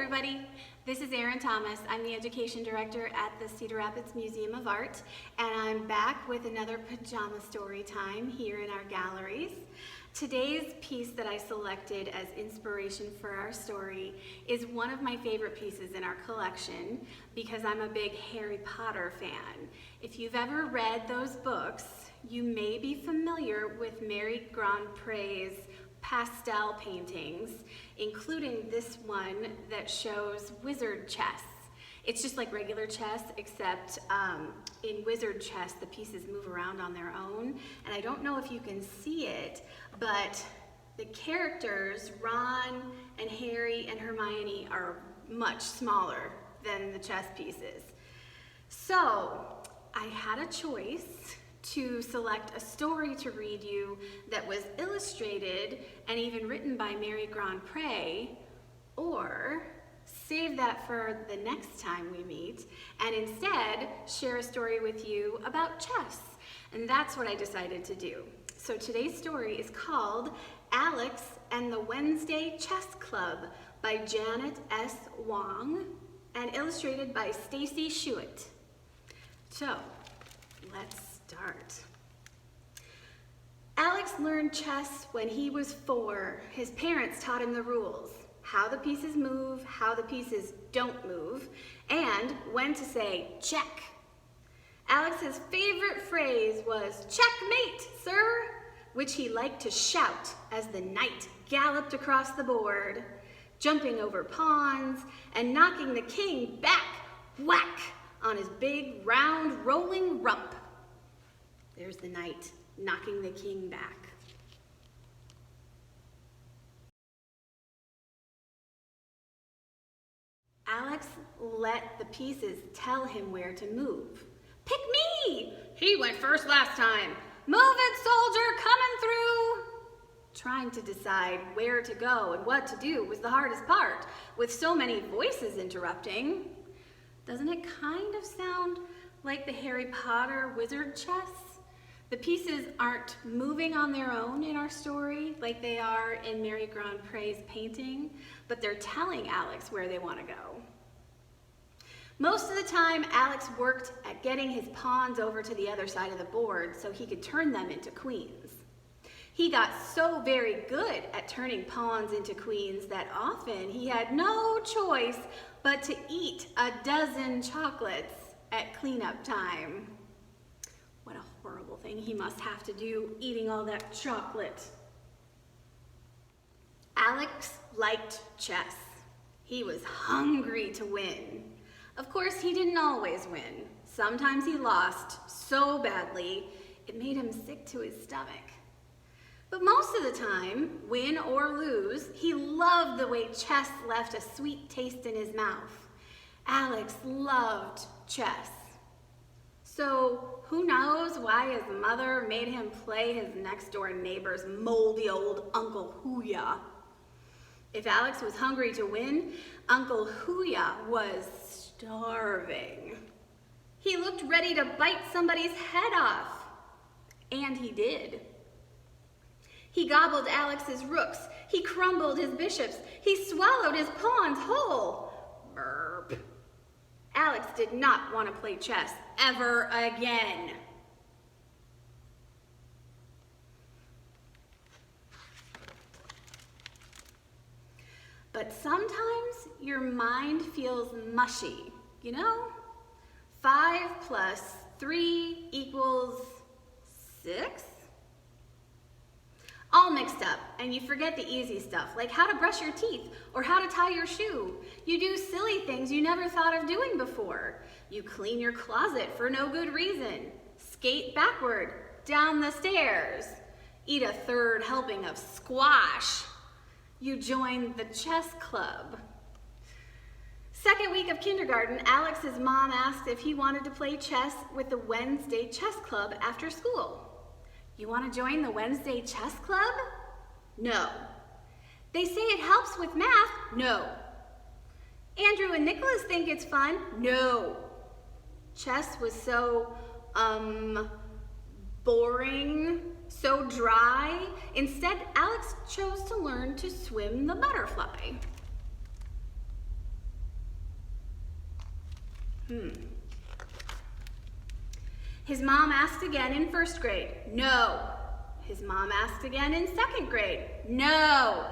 everybody. This is Erin Thomas. I'm the Education Director at the Cedar Rapids Museum of Art, and I'm back with another pajama story time here in our galleries. Today's piece that I selected as inspiration for our story is one of my favorite pieces in our collection because I'm a big Harry Potter fan. If you've ever read those books, you may be familiar with Mary GrandPre's pastel paintings, including this one that shows wizard chess. It's just like regular chess, except in wizard chess, the pieces move around on their own. And I don't know if you can see it, but the characters, Ron and Harry and Hermione, are much smaller than the chess pieces. So I had a choice to select a story to read you that was illustrated and even written by Mary GrandPre, or save that for the next time we meet and instead share a story with you about chess. And that's what I decided to do. So today's story is called Alex and the Wednesday Chess Club by Janet S. Wong and illustrated by Stacy Schuett. So let's start. Alex learned chess when he was 4. His parents taught him the rules, how the pieces move, how the pieces don't move, and when to say check. Alex's favorite phrase was checkmate, sir, which he liked to shout as the knight galloped across the board, jumping over pawns and knocking the king back, whack, on his big, round, rolling rump. There's the knight knocking the king back. Alex let the pieces tell him where to move. Pick me! He went first last time. Move it, soldier, coming through! Trying to decide where to go and what to do was the hardest part, with so many voices interrupting. Doesn't it kind of sound like the Harry Potter wizard chess? The pieces aren't moving on their own in our story like they are in Mary GrandPre's painting, but they're telling Alex where they want to go. Most of the time, Alex worked at getting his pawns over to the other side of the board so he could turn them into queens. He got so very good at turning pawns into queens that often he had no choice but to eat a dozen chocolates at cleanup time. What a horrible thing he must have to do, eating all that chocolate. Alex liked chess. He was hungry to win. Of course, he didn't always win. Sometimes he lost so badly, it made him sick to his stomach. But most of the time, win or lose, he loved the way chess left a sweet taste in his mouth. Alex loved chess. So who knows why his mother made him play his next door neighbor's moldy old Uncle Hooya. If Alex was hungry to win, Uncle Hooya was starving. He looked ready to bite somebody's head off. And he did. He gobbled Alex's rooks. He crumbled his bishops. He swallowed his pawns whole. Burp. Alex did not want to play chess ever again. But sometimes your mind feels mushy, you know? 5 plus 3 equals 6? All mixed up, and you forget the easy stuff, like how to brush your teeth or how to tie your shoe. You do silly things you never thought of doing before. You clean your closet for no good reason. Skate backward down the stairs. Eat a 3rd helping of squash. You join the chess club. Second week of kindergarten, Alex's mom asked if he wanted to play chess with the Wednesday Chess Club after school. You want to join the Wednesday Chess Club? No. They say it helps with math? No. Andrew and Nicholas think it's fun? No. Chess was so, boring, so dry. Instead, Alex chose to learn to swim the butterfly. His mom asked again in first grade. No. His mom asked again in second grade. No.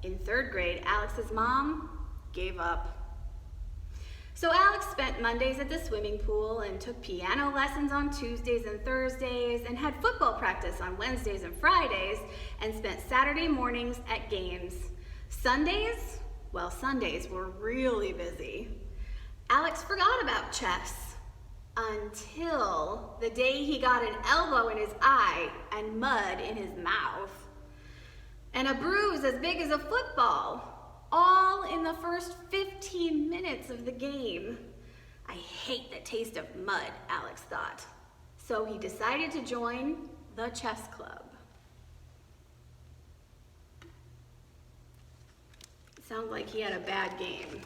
In third grade, Alex's mom gave up. So Alex spent Mondays at the swimming pool and took piano lessons on Tuesdays and Thursdays and had football practice on Wednesdays and Fridays and spent Saturday mornings at games. Sundays? Well, Sundays were really busy. Alex forgot about chess until the day he got an elbow in his eye and mud in his mouth and a bruise as big as a football, all in the first 15 minutes of the game. I hate the taste of mud, Alex thought. So he decided to join the chess club. It sounds like he had a bad game.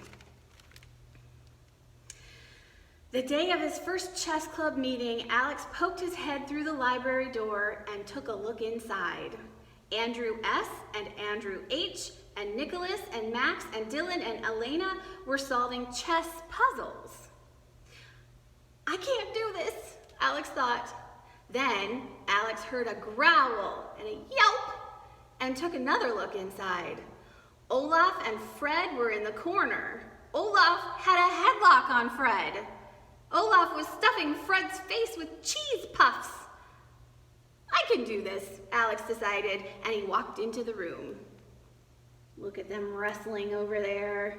The day of his first chess club meeting, Alex poked his head through the library door and took a look inside. Andrew S. and Andrew H. and Nicholas and Max and Dylan and Elena were solving chess puzzles. I can't do this, Alex thought. Then Alex heard a growl and a yelp and took another look inside. Olaf and Fred were in the corner. Olaf had a headlock on Fred. Olaf was stuffing Fred's face with cheese puffs. I can do this, Alex decided, and he walked into the room. Look at them wrestling over there.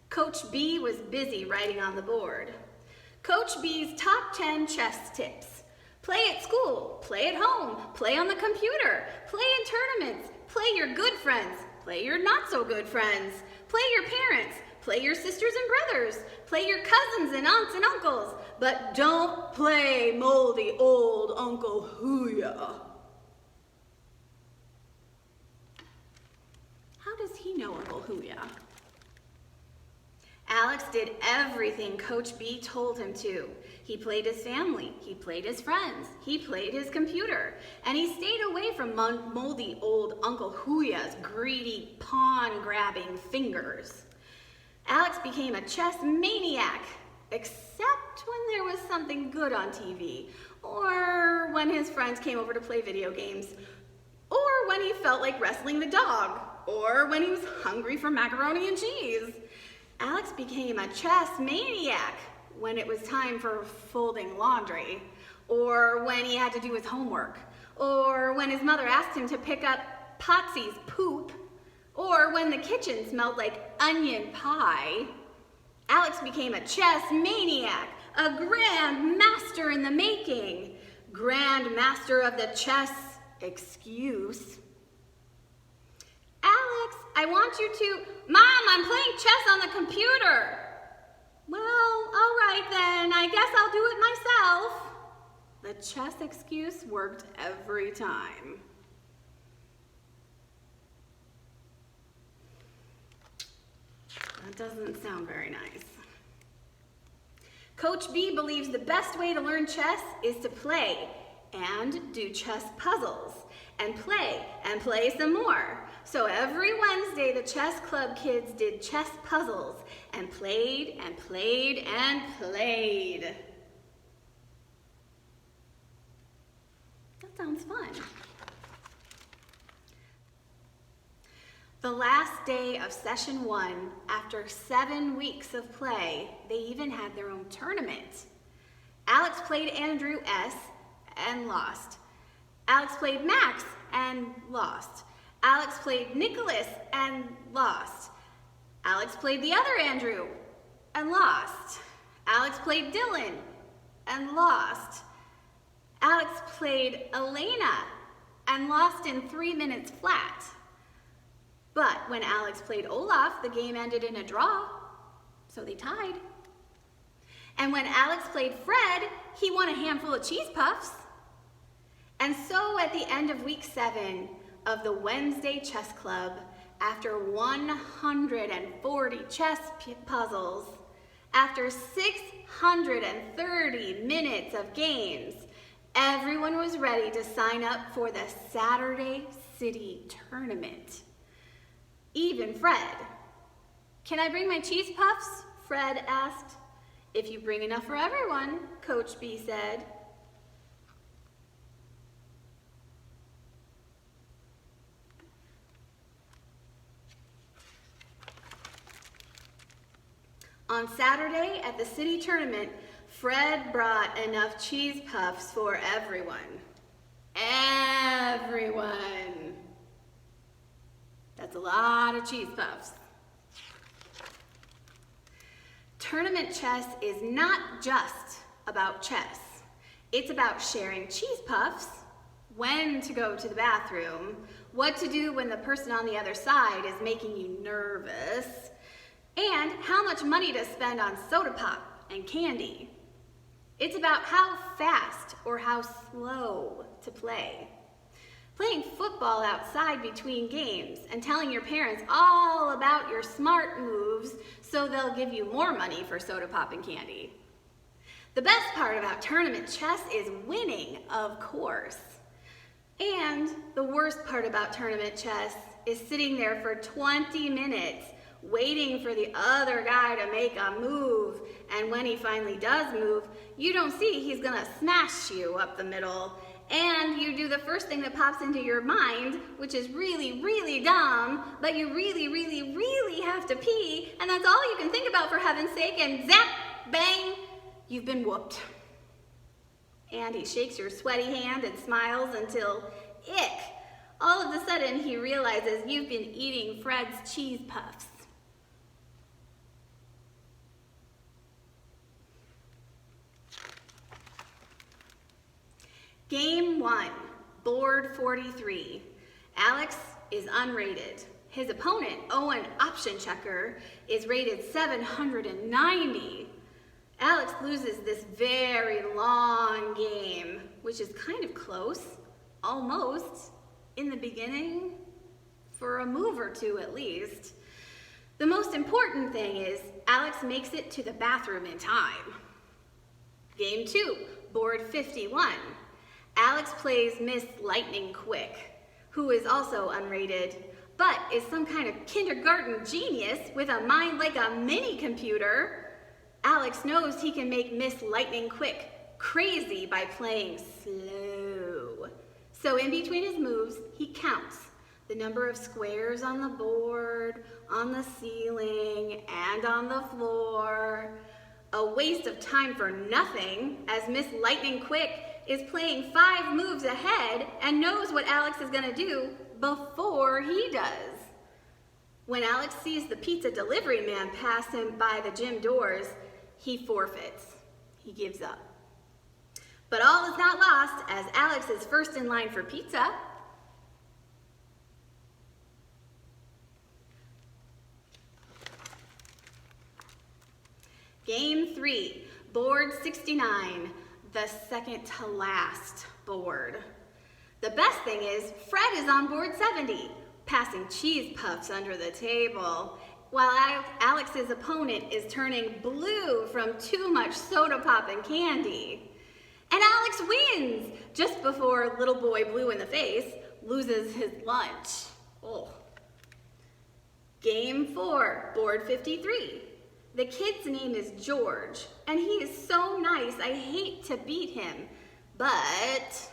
Coach B was busy writing on the board. Coach B's top 10 chess tips. Play at school, play at home, play on the computer, play in tournaments, play your good friends, play your not so good friends, play your parents, play your sisters and brothers, play your cousins and aunts and uncles, but don't play moldy old Uncle Hooya. How does he know Uncle Hooya? Alex did everything Coach B told him to. He played his family, he played his friends, he played his computer, and he stayed away from moldy old Uncle Hooya's greedy pawn-grabbing fingers. Alex became a chess maniac, except when there was something good on TV, or when his friends came over to play video games, or when he felt like wrestling the dog, or when he was hungry for macaroni and cheese. Alex became a chess maniac when it was time for folding laundry, or when he had to do his homework, or when his mother asked him to pick up Potsy's poop, or when the kitchen smelled like onion pie. Alex became a chess maniac, a grand master in the making, grand master of the chess excuse. Alex, I want you to, Mom, I'm playing chess on the computer. Well, all right then, I guess I'll do it myself. The chess excuse worked every time. That doesn't sound very nice. Coach B believes the best way to learn chess is to play and do chess puzzles and play some more. So every Wednesday, the chess club kids did chess puzzles and played and played and played. That sounds fun. The last day of session 1, after 7 weeks of play, they even had their own tournament. Alex played Andrew S. and lost. Alex played Max and lost. Alex played Nicholas and lost. Alex played the other Andrew and lost. Alex played Dylan and lost. Alex played Elena and lost in 3 minutes flat. But when Alex played Olaf, the game ended in a draw, so they tied. And when Alex played Fred, he won a handful of cheese puffs. And so at the end of week 7 of the Wednesday Chess Club, after 140 chess puzzles, after 630 minutes of games, everyone was ready to sign up for the Saturday City Tournament. Even Fred. "Can I bring my cheese puffs?" Fred asked. "If you bring enough for everyone," Coach B said. On Saturday at the city tournament, Fred brought enough cheese puffs for everyone. Everyone. That's a lot of cheese puffs. Tournament chess is not just about chess. It's about sharing cheese puffs, when to go to the bathroom, what to do when the person on the other side is making you nervous, and how much money to spend on soda pop and candy. It's about how fast or how slow to play. Playing football outside between games and telling your parents all about your smart moves so they'll give you more money for soda pop and candy. The best part about tournament chess is winning, of course. And the worst part about tournament chess is sitting there for 20 minutes waiting for the other guy to make a move, and when he finally does move, you don't see he's gonna smash you up the middle, and you do the first thing that pops into your mind, which is really, really dumb, but you really, really, really have to pee, and that's all you can think about, for heaven's sake, and zap, bang, you've been whooped. And he shakes your sweaty hand and smiles until, ick, all of a sudden he realizes you've been eating Fred's cheese puffs. Game 1, board 43. Alex is unrated. His opponent, Owen Option Checker, is rated 790. Alex loses this very long game, which is kind of close, almost, in the beginning, for a move or two at least. The most important thing is Alex makes it to the bathroom in time. Game 2, board 51. Alex plays Miss Lightning Quick, who is also unrated, but is some kind of kindergarten genius with a mind like a mini computer. Alex knows he can make Miss Lightning Quick crazy by playing slow. So in between his moves, he counts the number of squares on the board, on the ceiling, and on the floor. A waste of time for nothing, as Miss Lightning Quick is playing 5 moves ahead and knows what Alex is gonna do before he does. When Alex sees the pizza delivery man pass him by the gym doors, he forfeits. He gives up. But all is not lost, as Alex is first in line for pizza. Game 3, board 69, the second to last board. The best thing is Fred is on board 70, passing cheese puffs under the table, while Alex's opponent is turning blue from too much soda pop and candy. And Alex wins just before little boy blue in the face loses his lunch. Oh. Game 4, board 53. The kid's name is George, and he is so nice, I hate to beat him, but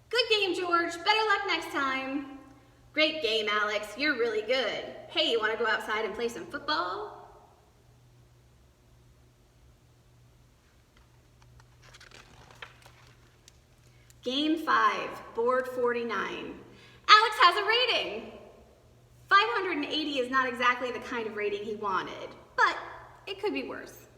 good game, George. Better luck next time. Great game, Alex. You're really good. Hey, you want to go outside and play some football? Game 5, board 49. Alex has a rating. 580 is not exactly the kind of rating he wanted, but it could be worse.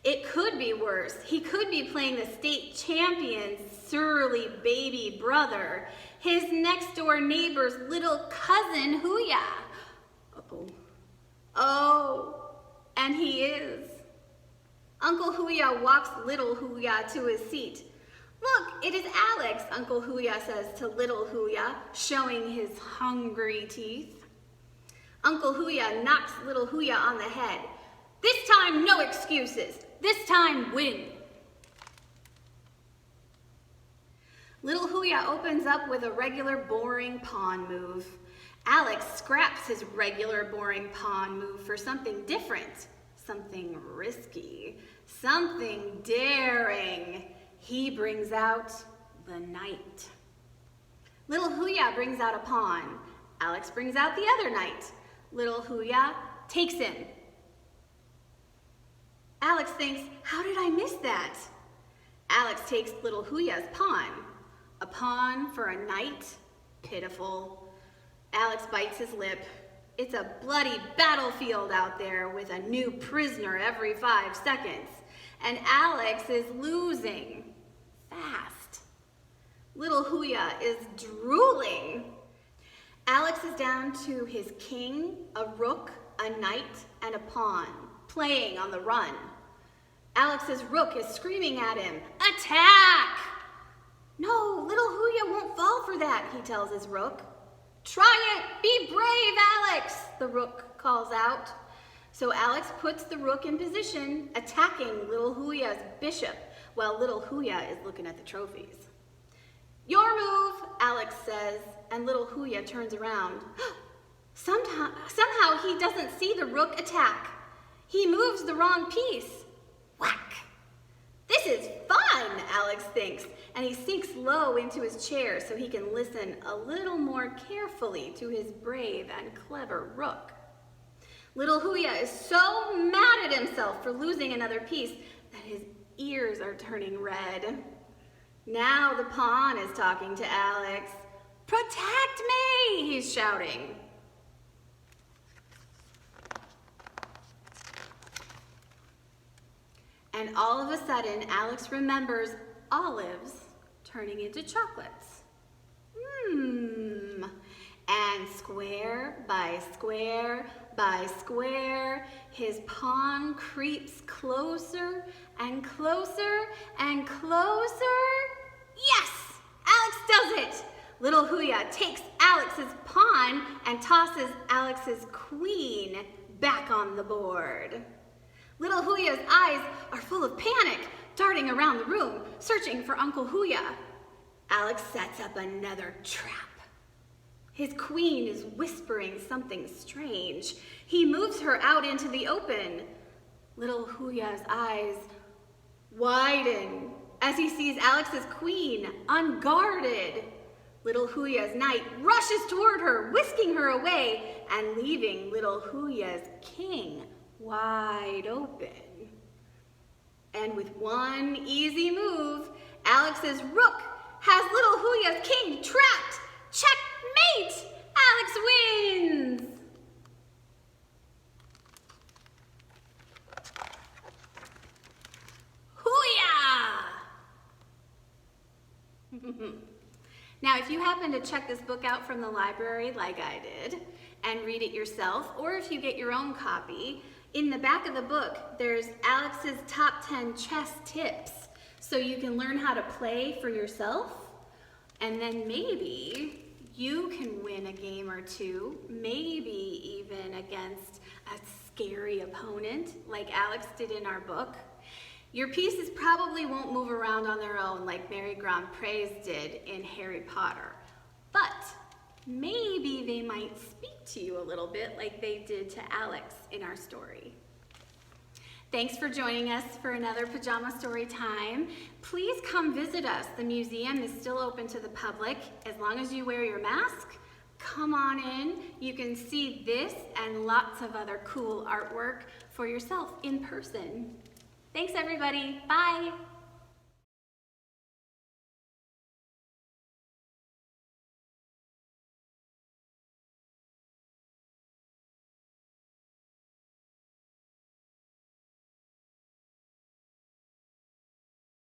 It could be worse. He could be playing the state champion's surly baby brother, his next door neighbor's little cousin, Huya. Uh-oh. Oh, and he is. Uncle Huya walks little Huya to his seat. Look, it is Alex, Uncle Huya says to little Huya, showing his hungry teeth. Uncle Huya knocks little Huya on the head. This time, no excuses. This time, win. Little Huya opens up with a regular boring pawn move. Alex scraps his regular boring pawn move for something different, something risky, something daring. He brings out the knight. Little Huya brings out a pawn. Alex brings out the other knight. Little Huya takes him. Alex thinks, how did I miss that? Alex takes little Huya's pawn. A pawn for a knight? Pitiful. Alex bites his lip. It's a bloody battlefield out there with a new prisoner every 5 seconds. And Alex is losing fast. Little Huya is drooling. Alex is down to his king, a rook, a knight, and a pawn, playing on the run. Alex's rook is screaming at him, "Attack!" "No, little Huya won't fall for that," he tells his rook. "Try it! Be brave, Alex!" the rook calls out. So Alex puts the rook in position, attacking little Huya's bishop, while little Huya is looking at the trophies. "Your move," Alex says, and little Huya turns around. Somehow he doesn't see the rook attack. He moves the wrong piece. Whack! "This is fun," Alex thinks, and he sinks low into his chair so he can listen a little more carefully to his brave and clever rook. Little Huya is so mad at himself for losing another piece that his ears are turning red. Now the pawn is talking to Alex. "Protect me!" he's shouting. And all of a sudden, Alex remembers olives turning into chocolates. And square by square by square, his pawn creeps closer and closer and closer. Yes! Alex does it! Little Huya takes Alex's pawn and tosses Alex's queen back on the board. Little Huya's eyes are full of panic, darting around the room, searching for Uncle Huya. Alex sets up another trap. His queen is whispering something strange. He moves her out into the open. Little Huya's eyes widen as he sees Alex's queen unguarded. Little Huya's knight rushes toward her, whisking her away and leaving little Huya's king wide open. And with one easy move, Alex's rook has little Huya's king trapped. Checkmate! Alex wins! Huya! Now, if you happen to check this book out from the library like I did and read it yourself, or if you get your own copy, in the back of the book, there's Alex's top 10 chess tips so you can learn how to play for yourself, and then maybe you can win a game or two, maybe even against a scary opponent like Alex did in our book. Your pieces probably won't move around on their own like Mary GrandPre's did in Harry Potter, but maybe they might speak to you a little bit like they did to Alex in our story. Thanks for joining us for another Pajama Story Time. Please come visit us. The museum is still open to the public. As long as you wear your mask, come on in. You can see this and lots of other cool artwork for yourself in person. Thanks everybody, bye.